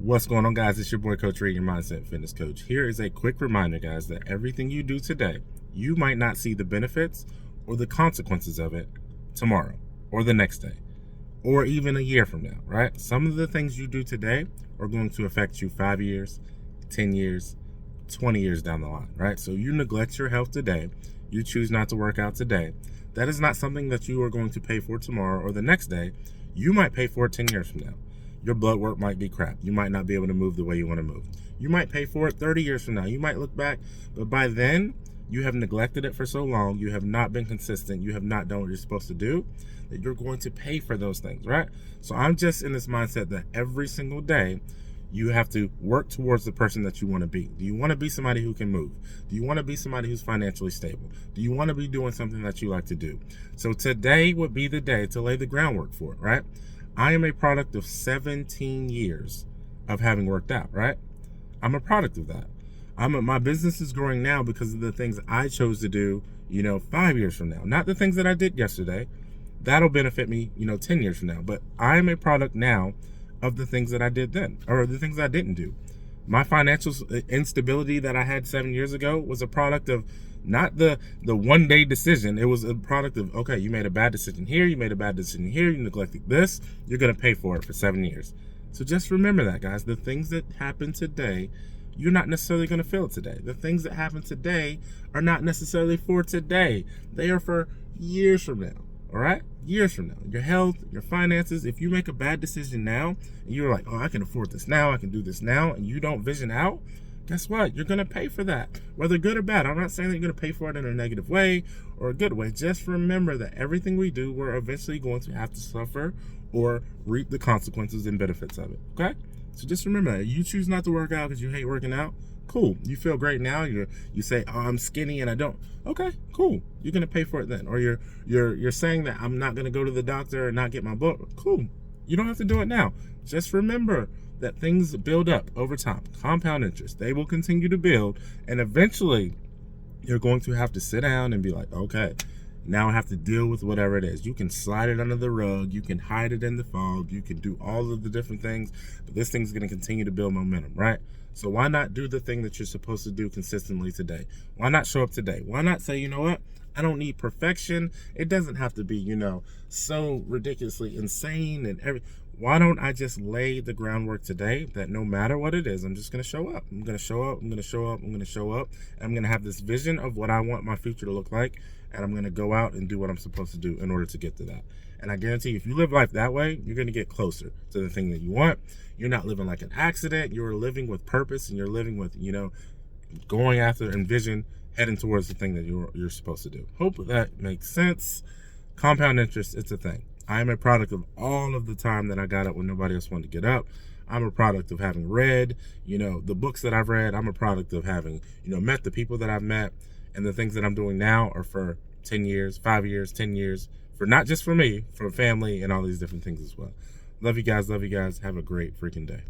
What's going on, guys? It's your boy Coach Ray, your mindset fitness coach. Here is a quick reminder, guys, that everything you do today, you might not see the benefits or the consequences of it tomorrow or the next day or even a year from now, right? Some of the things you do today are going to affect you 5 years, 10 years, 20 years down the line, right? So you neglect your health today, you choose not to work out today. That is not something that you are going to pay for tomorrow or the next day. You might pay for it 10 years from now. Your blood work might be crap. You might not be able to move the way you want to move. You might pay for it 30 years from now. You might look back, but by then, you have neglected it for so long. You have not been consistent. You have not done what you're supposed to do, that you're going to pay for those things, right? So I'm just in this mindset that every single day, you have to work towards the person that you want to be. Do you want to be somebody who can move? Do you want to be somebody who's financially stable? Do you want to be doing something that you like to do? So today would be the day to lay the groundwork for it, right? I am a product of 17 years of having worked out, right? I'm a product of that. My business is growing now because of the things I chose to do, 5 years from now. Not the things that I did yesterday. That'll benefit me, 10 years from now. But I am a product now of the things that I did then, or the things I didn't do. My financial instability that I had 7 years ago was a product of not the one day decision. It was a product of, okay, you made a bad decision here, you made a bad decision here, you neglected this, you're going to pay for it for 7 years. So just remember that, guys. The things that happen today, you're not necessarily going to feel it today. The things that happen today are not necessarily for today. They are for years from now. All right? Years from now. Your health, your finances. If you make a bad decision now, and you're like, oh, I can afford this now, I can do this now, and you don't vision out, guess what? You're going to pay for that, whether good or bad. I'm not saying that you're going to pay for it in a negative way or a good way. Just remember that everything we do, we're eventually going to have to suffer or reap the consequences and benefits of it. Okay? So just remember that. You choose not to work out because you hate working out. Cool. You feel great now. You say, oh, I'm skinny and I don't. Okay, cool. You're gonna pay for it then. Or you're saying that I'm not gonna go to the doctor and not get my book. Cool. You don't have to do it now. Just remember that things build up over time. Compound interest. They will continue to build, and eventually you're going to have to sit down and be like, okay, now I have to deal with whatever it is. You can slide it under the rug. You can hide it in the fog. You can do all of the different things, but this thing's going to continue to build momentum, right? So why not do the thing that you're supposed to do consistently today? Why not show up today? Why not say, you know what? I don't need perfection. It doesn't have to be, so ridiculously insane and everything. Why don't I just lay the groundwork today that no matter what it is, I'm just going to show up. I'm going to show up. I'm going to show up. I'm going to show up. And I'm going to have this vision of what I want my future to look like. And I'm going to go out and do what I'm supposed to do in order to get to that. And I guarantee you, if you live life that way, you're going to get closer to the thing that you want. You're not living like an accident. You're living with purpose, and you're living with, going after and vision, heading towards the thing that you're supposed to do. Hope that makes sense. Compound interest, it's a thing. I am a product of all of the time that I got up when nobody else wanted to get up. I'm a product of having read, the books that I've read. I'm a product of having, met the people that I've met. And the things that I'm doing now are for 10 years, 5 years, 10 years, for not just for me, for family and all these different things as well. Love you guys. Love you guys. Have a great freaking day.